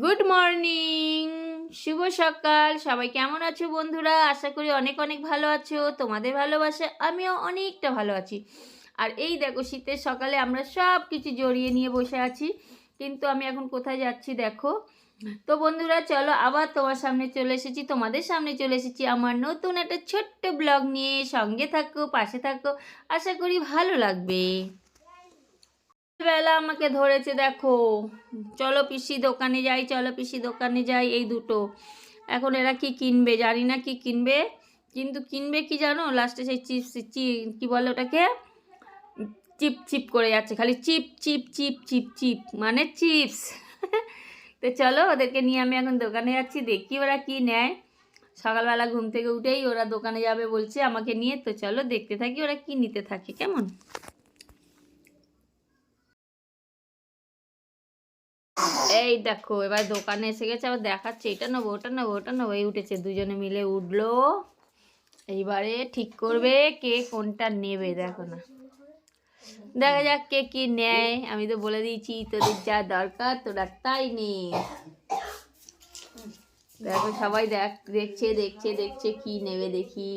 Good morning, শুভ সকাল। সবাই কেমন আছো বন্ধুরা? আশা করি অনেক অনেক ভালো আছো। তোমাদের ভালোবাসা আমিও অনেকটা ভালো আছি। আর এই দেখো, শীতের সকালে আমরা সব কিছু জড়িয়ে নিয়ে বসে আছি, কিন্তু আমি এখন কোথায় যাচ্ছি দেখো। তো বন্ধুরা চলো, আবার তোমার সামনে চলে এসেছি, তোমাদের সামনে চলে এসেছি আমার নতুন একটা ছোট্ট ব্লগ নিয়ে। সঙ্গে থাকো, পাশে থাকো, আশা করি ভালো লাগবে। বেলা আমাকে ধরেছে দেখো, চলো পিসি দোকানে যাই, চলো পিসি দোকানে যাই, এই দুটো। এখন এরা কি কিনবে জানি না, কি কিনবে, কিন্তু কিনবে কি জানো, লাস্টে সেই চিপস, কি বলে ওটাকে, চিপ চিপ করে যাচ্ছে, খালি chip chip chip chip chip, মানে চিপস। তো চলো, ওদেরকে নিয়ে আমি এখন দোকানে যাচ্ছি, দেখি ওরা কি নেয়। সকালবেলা ঘুম থেকে উঠেই ওরা দোকানে যাবে বলছে আমাকে নিয়ে, তো চলো দেখতে থাকি ওরা কি নিতে থাকে। কেমন, এই দেখো এবার দোকানে এসে গেছে, আবার দেখাচ্ছে এটা নেবো ওটা নেবো ওটা নেবো, এই উঠেছে, দুজনে মিলে উঠলো। এইবারে ঠিক করবে কে কোনটা নেবে, দেখো না, দেখা যাক কে কি নেয়। আমি তো বলে দিয়েছি তোদের যা দরকার তোরা তাই নে। দেখো সবাই দেখছে দেখছে দেখছে কি নেবে দেখি।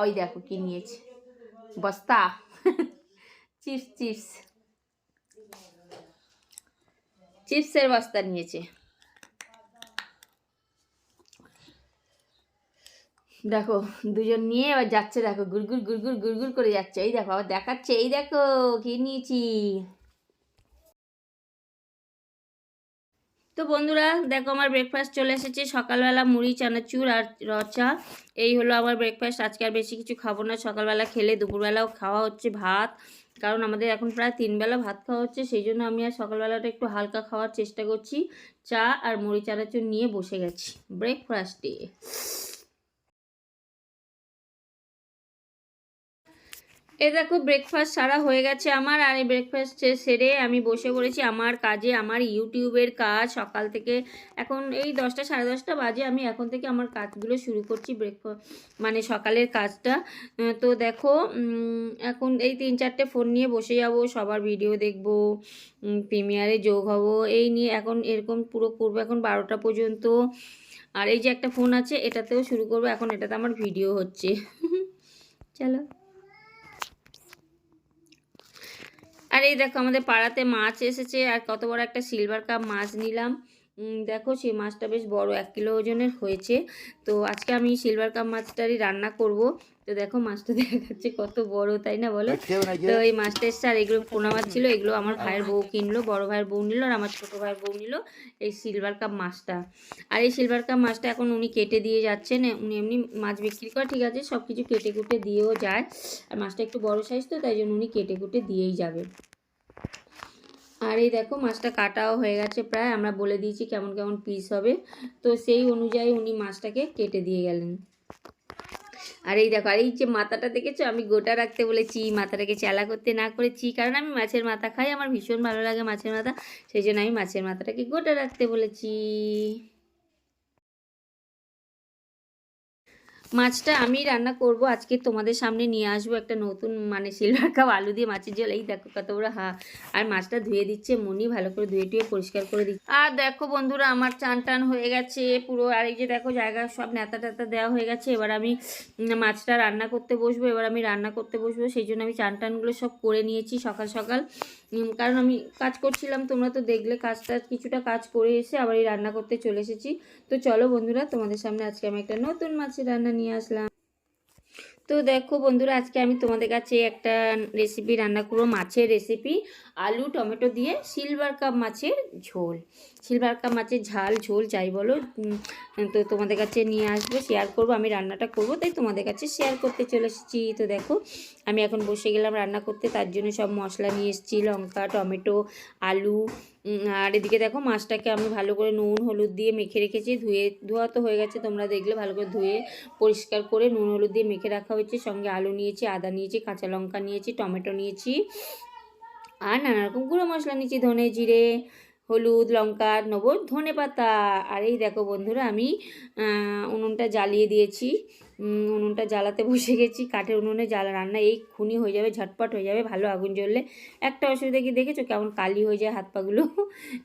ওই দেখো কি নিয়েছে, বস্তা। চিপস চিপস, চিপসের বস্তা নিয়েছে। দেখো দুজন নিয়ে এবার যাচ্ছে, দেখো গুড়গুড় গুড়গুড় গুড়গুড় করে যাচ্ছে। এই দেখো আবার দেখাচ্ছে, এই দেখো কি নিয়েছি। তো বন্ধুরা দেখো, আমার ব্রেকফাস্ট চলে এসেছে। সকালবেলা মুড়ি চানাচুর আর রচা, এই হলো আমার ব্রেকফাস্ট। আজকে আর বেশি কিছু খাবো না, সকালবেলা খেলে দুপুরবেলাও খাওয়া হচ্ছে ভাত, কারণ আমাদের এখন প্রায় 3 বেলা ভাত খাওয়া হচ্ছে, সেই জন্য আমি আর সকালবেলাটা একটু হালকা খাওয়ার চেষ্টা করছি। চা আর মুড়ি চানাচুর নিয়ে বসে গেছি ব্রেকফাস্টে। এই দেখো ব্রেকফাস্ট সারা হয়ে গেছে আমার, আর এই ব্রেকফাস্ট সেরে আমি বসে পড়েছি আমার কাজে, আমার ইউটিউবের কাজ। সকাল থেকে এখন এই 10টা সাড়ে 10টা বাজে, আমি এখন থেকে আমার কাজগুলো শুরু করছি, ব্রেকফাস্ট মানে সকালের কাজটা। তো দেখো এখন এই 3-4টে ফোন নিয়ে বসে যাব, সবার ভিডিও দেখব, প্রিমিয়ারে যোগ হব, এই নিয়ে এখন এরকম পুরো করবো এখন 12টা পর্যন্ত। আর এই যে একটা ফোন আছে এটাতেও শুরু করবো, এখন এটাতে আমার ভিডিও হচ্ছে। চলো। আর এই দেখো আমাদের পাড়াতে মাছ এসেছে, আর কত বড় একটা সিলভার কাপ মাছ নিলাম। দেখো সেই মাছটা বেশ বড়, 1 কিলো ওজনের হয়েছে। তো আজকে আমি সিলভার কাপ মাছটারই রান্না করব। তো দেখো মাছটা দেখাচ্ছে কত বড়, তাই না বলো? তো এই মাছটা এসছে, আর এগুলো পোনা মাছ ছিল, এগুলো আমার ভাইয়ের বউ কিনলো, বড় ভাইয়ের বউ নিল, আর আমার ছোটো ভাইয়ের বউ নিল এই সিলভার কাপ মাছটা। আর এই সিলভার কাপ মাছটা এখন উনি কেটে দিয়ে যাচ্ছেন, উনি এমনি মাছ বিক্রি করে, ঠিক আছে, সব কিছু কেটে কুটে দিয়েও যায়। আর মাছটা একটু বড় সাইজ তো, তাই জন্য উনি কেটে কুটে দিয়েই যাবে। আর এই দেখো মাছটা কাটাও হয়ে গেছে প্রায়, আমরা বলে দিয়েছি কেমন কেমন পিস হবে, তো সেই অনুযায়ী উনি মাছটাকে কেটে দিয়ে গেলেন। আর এই দেখো, আর এই যে মাথাটা দেখেছো, আমি গোটা রাখতে বলেছি, মাথাটাকে চালা করতে না করেছি, কারণ আমি মাছের মাথা খাই, আমার ভীষণ ভালো লাগে মাছের মাথা, সেই জন্য আমি মাছের মাথাটাকে গোটা রাখতে বলেছি। মাছটা আমি রান্না করব আজকে, তোমাদের সামনে নিয়ে আসবো একটা নতুন, মানে সিলভার কাপ আলু দিয়ে মাছের ঝোল। এই দেখো কত বড় আর মাছটা ধুয়ে দিচ্ছে মনি, ভালো করে ধুয়ে টুয়ে পরিষ্কার করে দিচ্ছে। আর দেখো বন্ধুরা আমার চান টান হয়ে গেছে পুরো, আর এই যে দেখো জায়গা সব নেতা টেতা দেওয়া হয়ে গেছে। এবার আমি মাছটা রান্না করতে বসবো, সেই জন্য আমি চান টানগুলো সব করে নিয়েছি সকাল সকাল, কারণ আমি কাজ করছিলাম, তোমরা তো দেখলে কাজটা, কিছুটা কাজ করে এসে আবার এই রান্না করতে চলে এসেছি। তো চলো বন্ধুরা, তোমাদের সামনে আজকে আমি একটা নতুন মাছের রান্না নিয়ে আসলাম। তো দেখো বন্ধুরা, আজকে আমি তোমাদের কাছে একটা রেসিপি রান্না করবো, মাছের রেসিপি, আলু টমেটো দিয়ে সিলভার কাপ মাছের ঝোল, সিলভার কাপ মাছের ঝাল ঝোল যাই বলো। তো তোমাদের কাছে নিয়ে আসবো, শেয়ার করব, আমি রান্নাটা করব, তাই তোমাদের কাছে শেয়ার করতে চলে এসেছি। তো দেখো আমি এখন বসে গেলাম রান্না করতে, তার জন্য সব মশলা নিয়ে এসেছি, লঙ্কা টমেটো আলু। আর এদিকে দেখো মাছটাকে আমি ভালো করে নুন হলুদ দিয়ে মেখে রেখেছি, ধোয়া তো হয়ে গেছে, তোমরা দেখলে, ভালো করে ধুয়ে পরিষ্কার করে নুন হলুদ দিয়ে মেখে রাখা হয়েছে। সঙ্গে আলু নিয়েছি, আদা নিয়েছি, কাঁচা লঙ্কা নিয়েছি, টমেটো নিয়েছি, আর নানা রকম গুঁড়ো মশলা নিয়েছি, ধনে জিরে হলুদ লঙ্কা, নেবো ধনে পাতা। আর এই দেখো বন্ধুরা আমি উনুনটা জ্বালিয়ে দিয়েছি, উনুনটা জ্বালাতে বসে গেছি। কাঠের উনুনে রান্না এক্ষুনি হয়ে যাবে, ঝটপট হয়ে যাবে। ভালো আগুন জ্বললে একটা অসুবিধা কি দেখেছো, কেমন কালি হয়ে যায় হাত পাগুলো।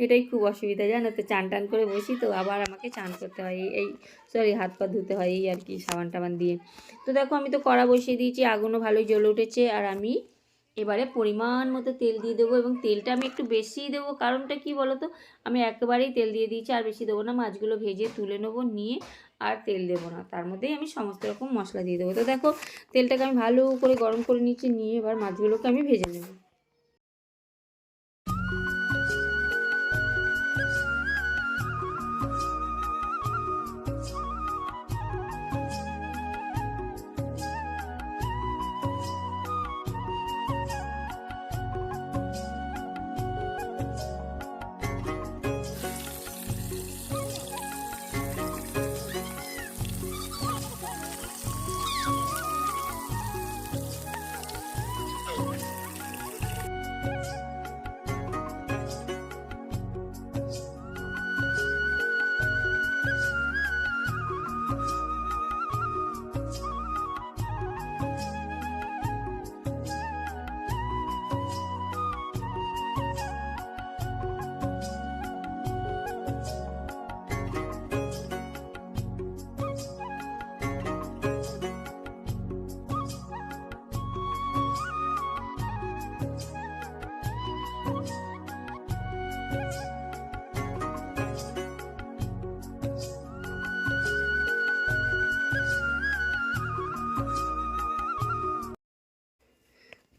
এটাই খুব অসুবিধা, জানো তো। চান টান করে বসি তো, আবার আমাকে চান করতে হয়, সরি হাত পা ধুতে হয় এই আর কি, সাবান টাবান দিয়ে। তো দেখো আমি তো কড়া বসিয়ে দিয়েছি, আগুনও ভালোই জ্বলে উঠেছে। আর আমি এবারে পরিমাণ মতো তেল দিয়ে দেবো, এবং তেলটা আমি একটু বেশিই দেবো। কারণটা কি বলো তো, আমি একেবারেই তেল দিয়ে দিয়েছি, আর বেশি দেবো না। মাছগুলো ভেজে তুলে নেবো, নিয়ে আর তেল দেবো না, তার মধ্যেই আমি সমস্ত রকম মশলা দিয়ে দেবো। তো দেখো তেলটাকে আমি ভালো করে গরম করে নিচ্ছি, নিয়ে এবার মাছগুলোকে আমি ভেজে নেব।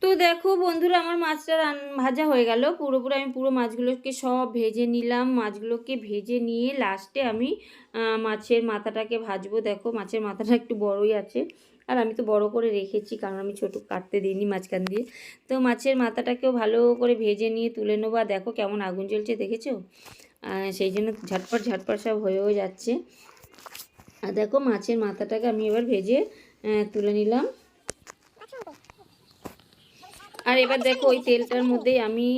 তো দেখো বন্ধুরা, আমার মাছটা ভাজা হয়ে গেল পুরোপুরি। আমি পুরো মাছগুলোকে সব ভেজে নিলাম। মাছগুলোকে ভেজে নিয়ে লাস্টে আমি মাছের মাথাটাকে ভাজবো। দেখো মাছের মাথাটা একটু বড়ই আছে, আর আমি তো বড় করে রেখেছি, কারণ আমি ছোটো কাটতে দিইনি মাঝখান দিয়ে। তো মাছের মাথাটাকেও ভালো করে ভেজে নিয়ে তুলে নেবো। আর দেখো কেমন আগুন জ্বলছে, দেখেছো? সেই জন্য ঝটপট ঝটপট সব হয়েও যাচ্ছে। আর দেখো মাছের মাথাটাকে আমি এবার ভেজে তুলে নিলাম। আর এবার দেখো ওই তেলটার মধ্যেই আমি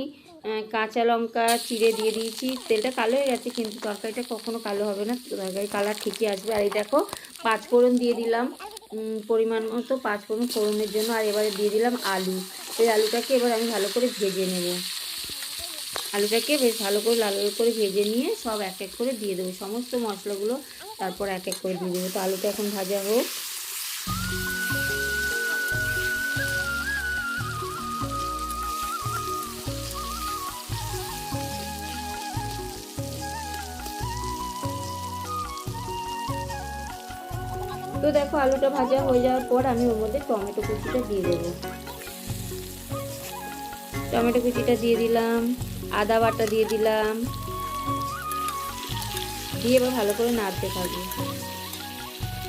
কাঁচা লঙ্কা চিড়ে দিয়ে দিয়েছি। তেলটা কালো হয়ে গেছে, কিন্তু তরকারিটা কখনো কালো হবে না, তরকারি কালার ঠিকই আসবে। আর এই দেখো পাঁচফোড়ন দিয়ে দিলাম পরিমাণ মতো, পাঁচফোড়ন ফোড়নের জন্য। আর এবারে দিয়ে দিলাম আলু। এই আলুটাকে এবার আমি ভালো করে ভেজে নেব। আলুটাকে বেশ ভালো করে লাল লাল করে ভেজে নিয়ে সব এক এক করে দিয়ে দেবো, সমস্ত মশলাগুলো তারপর এক এক করে দিয়ে দেবো। তো আলুটা এখন ভাজা হোক। তো দেখো আলুটা ভাজা হয়ে যাওয়ার পর আমি ওর মধ্যে টমেটো কুচিটা দিয়ে দেবো। টমেটো কুচিটা দিয়ে দিলাম, আদা বাটা দিয়ে দিলাম, দিয়ে এবার ভালো করে নাড়তে থাকবো।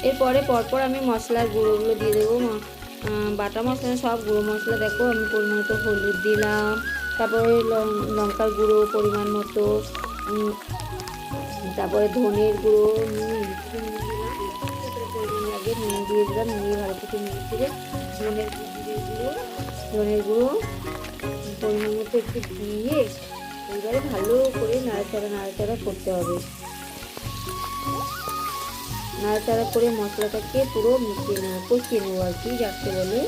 এরপরে পরপর আমি মশলার গুঁড়োগুলো দিয়ে দেবো। বাটা মশলা সব গুঁড়ো মশলা। দেখো আমি পরিমাণ মতো হলুদ দিলাম, তারপরে লঙ্কার গুঁড়ো পরিমাণ মতো, তারপরে ধনের গুঁড়ো, আগে নুন দিয়ে দিলাম, নিয়ে ভালো করে মিশিয়ে ধনের গুঁড়ো পরিমাণ মতো একটু দিয়ে এবারে ভালো করে নাড়াচাড়া করতে হবে। নাড়াচাড়া করে মশলাটাকে পুরো মিশিয়ে নেবো, কষিয়ে নেবো আর কি যাকে বলে।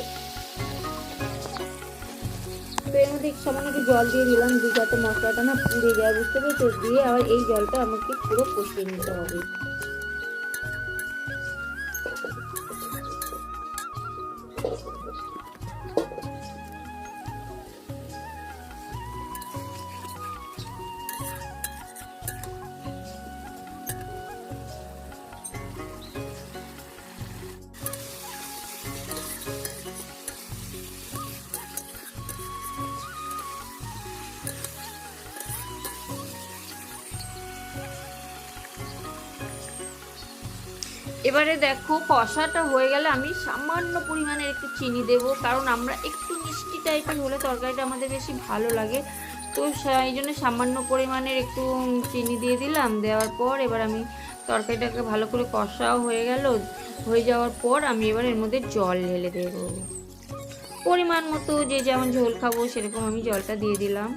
তো এর মধ্যে সামান্য একটু জল দিয়ে দিলাম, যাতে মশলাটা না পুড়ে যায়, বুঝতে পেরেছো? দিয়ে আবার এই জলটা আমাকে পুরো কষিয়ে নিতে হবে। এবারে দেখো কষাটা হয়ে গেলে আমি সামান্য পরিমাণে একটু চিনি দেবো, কারণ আমরা একটু মিষ্টি টাইপের হলে তরকারিটা আমাদের বেশি ভালো লাগে। তো সেই জন্য সামান্য পরিমাণের একটু চিনি দিয়ে দিলাম। দেওয়ার পর এবার আমি তরকারিটাকে ভালো করে কষাও হয়ে গেল। হয়ে যাওয়ার পর আমি এবার এর মধ্যে জল ঢেলে দেবো পরিমাণ মতো, যে যেমন ঝোল খাবো সেরকম আমি জলটা দিয়ে দিলাম।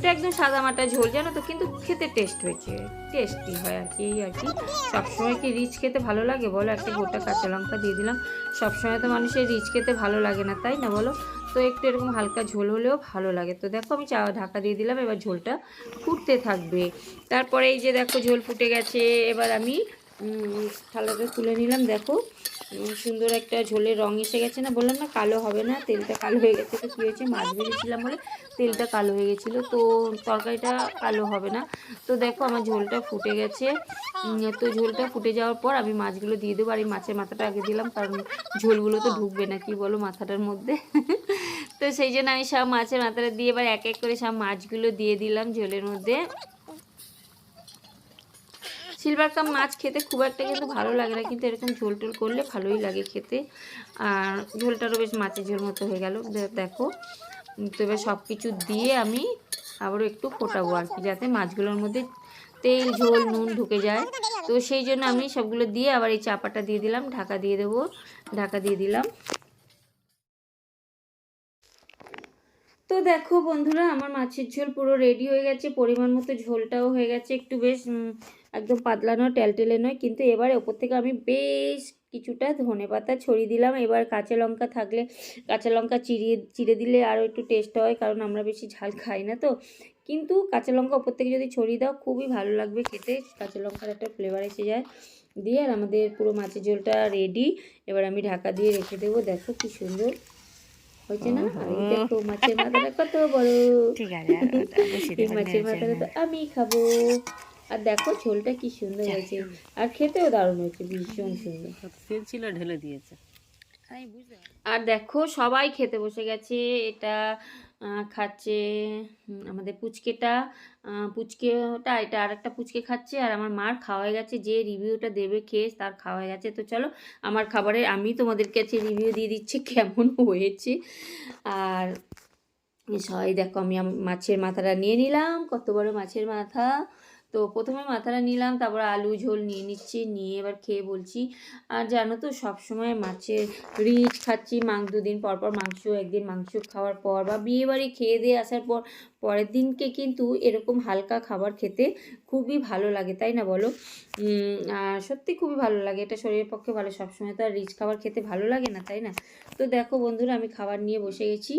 তো একদম সাদামাটা ঝোল জানো তো, কিন্তু খেতে টেস্ট হয়েছে, টেস্টি হয় আর কি, এই আর কি। সবসময় কি রিচ খেতে ভালো লাগে বলো? একটা গোটা কাঁচা লঙ্কা দিয়ে দিলাম, সবসময় তো মানুষের রিচ খেতে ভালো লাগে না, তাই না বলো? তো একটু এরকম হালকা ঝোল হলেও ভালো লাগে। তো দেখো আমি ঢাকা দিয়ে দিলাম, এবার ঝোলটা ফুটতে থাকবে। তারপরে এই যে দেখো ঝোল ফুটে গেছে, এবার আমি থালাটা তুলে নিলাম। দেখো সুন্দর একটা ঝোলের রং এসে গেছে না, বললাম না কালো হবে না, তেলটা কালো হয়ে গেছে। তো কী হয়েছে, মাছ ভেজেছিলাম বলে তেলটা কালো হয়ে গেছিলো, তো তরকারিটা কালো হবে না। তো দেখো আমার ঝোলটা ফুটে গেছে। তো ঝোলটা ফুটে যাওয়ার পর আমি মাছগুলো দিয়ে দেবো। আর এই মাছের মাথাটা আগে দিলাম, কারণ ঝোলগুলো তো ঢুকবে না, কি বলো, মাথাটার মধ্যে। তো সেই জন্য আমি সব মাছের মাথাটা দিয়ে এবার এক এক করে সব মাছগুলো দিয়ে দিলাম ঝোলের মধ্যে। সিলভার কাপ মাছ খেতে খুব একটা কিন্তু ভালো লাগে না, কিন্তু এরকম ঝোল টোল করলে ভালোই লাগে খেতে। আর ঝোলটারও বেশ মাছের ঝোল মতো হয়ে গেল। দেখো তো এবার সব কিছু দিয়ে আমি আবারও একটু ফোটাবো আর কি, যাতে মাছগুলোর মধ্যে তেল ঝোল নুন ঢুকে যায়। তো সেই জন্য আমি সবগুলো দিয়ে আবার এই চাপাটা দিয়ে দিলাম, ঢাকা দিয়ে দেবো, ঢাকা দিয়ে দিলাম। তো দেখো বন্ধুরা, আমার মাছের ঝোল পুরো রেডি হয়ে গেছে, পরিমাণ মতো ঝোলটাও হয়ে গেছে, একটু বেশ একদম পাতলা নয়, টেলটেলে নয়। কিন্তু এবারে ওপর থেকে আমি বেশ কিছুটা ধনেপাতা ছড়িয়ে দিলাম। এবার কাঁচা লঙ্কা থাকলে কাঁচা লঙ্কা চিড়ে দিলে আরও একটু টেস্ট হয়, কারণ আমরা বেশি ঝাল খাই না তো। কিন্তু কাঁচা লঙ্কা ওপর থেকে যদি ছড়িয়ে দাও খুবই ভালো লাগবে খেতে, কাঁচা লঙ্কার একটা ফ্লেভার এসে যায় দিয়ে। আর আমাদের পুরো মাছের ঝোলটা রেডি, এবার আমি ঢাকা দিয়ে রেখে দেবো। দেখো কি সুন্দর হয়েছে না? আর এই দেখো মাছের মাথাটা কত বড়, ঠিক আছে, এই মাছের মাথাটা তো আমি খাবো। আর দেখো ঝোলটা কি সুন্দর হয়েছে, আর খেতেও দারুণ হয়েছে, ভীষণ সুন্দর। তেল ছিল ঢেলে দিয়েছে। আর দেখো সবাই খেতে বসে গেছে, এটা খাচ্ছে আমাদের পুচকেটা, এটা আর একটা পুচকে খাচ্ছে, আর আমার মার খাওয়া হয়ে গেছে। যে রিভিউটা দেবে খেয়ে তার খাওয়া হয়ে গেছে। তো চলো আমার খাবারের আমি তোমাদের কাছে রিভিউ দিয়ে দিচ্ছি কেমন হয়েছে। আর সবাই দেখো আমি মাছের মাথাটা নিয়ে নিলাম, কত বড় মাছের মাথা। তো প্রথমে মাথাটা নিলাম, তারপর আলু ঝোল নিয়ে নিচ্ছি, নিয়ে এবার খেয়ে বলছি। আর জানো তো সবসময় মাছের রিচ খাচ্ছি, দুদিন পর পর মাংস, একদিন মাংস খাওয়ার পর বা বিয়েবাড়ি খেয়ে দিয়ে আসার পর পরের দিনকে কিন্তু এরকম হালকা খাবার খেতে খুবই ভালো লাগে, তাই না বলো? আর সত্যি খুবই ভালো লাগে, এটা শরীরের পক্ষে ভালো। সবসময় তো আর রিচ খাবার খেতে ভালো লাগে না, তাই না? তো দেখো বন্ধুরা, আমি খাবার নিয়ে বসে গেছি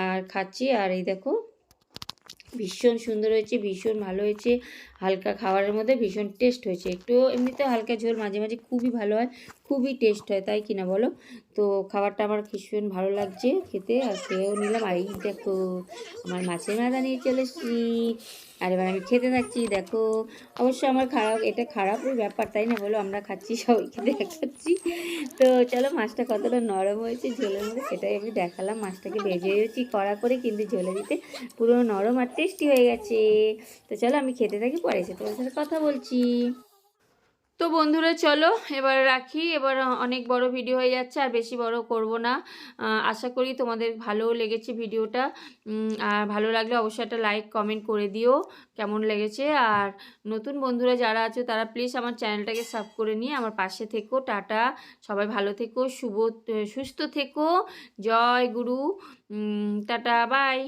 আর খাচ্ছি। আর এই দেখো ভীষণ সুন্দর হয়েছে, ভীষণ ভালো হয়েছে, হালকা খাবারের মধ্যে ভীষণ টেস্ট হয়েছে। একটু এমনিতেও হালকা ঝোল মাঝে মাঝে খুবই ভালো হয়, খুবই টেস্ট হয়, তাই কিনা বলো? তো খাবারটা আমার ভীষণ ভালো লাগছে খেতে, আর খেয়েও নিলাম। আর এই দেখো আমার মাছের মাথা নিয়ে চলে এসেছি, আর এবার আমি খেতে থাকছি। দেখো অবশ্য আমার এটা খারাপই ব্যাপার, তাই না বলো? আমরা খাচ্ছি, সবাইকে দেখাচ্ছি। তো চলো মাছটা কতটা নরম হয়েছে ঝোলের মধ্যে সেটাই আমি দেখালাম। মাছটাকে ভেজেছি কড়া করে, কিন্তু ঝোলে দিতে পুরো নরম আর টেস্টি হয়ে গেছে। তো চলো আমি খেতে থাকি, পরে এসে তোমার সাথে কথা বলছি। তো বন্ধুরা চলো এবার রাখি, এবার অনেক বড় ভিডিও হয়ে যাচ্ছে, আর বেশি বড় করব না। আশা করি তোমাদের ভালো লেগেছে ভিডিওটা। আর ভালো লাগলে অবশ্যই একটা লাইক কমেন্ট করে দিও কেমন লেগেছে। আর নতুন বন্ধুরা যারা আছো তারা প্লিজ আমার চ্যানেলটাকে সাবস্ক্রাইব করে নিয়ে আমার পাশে থেকো। টাটা, সবাই ভালো থেকো, সুস্থ থেকো, জয় গুরু, টাটা, বাই।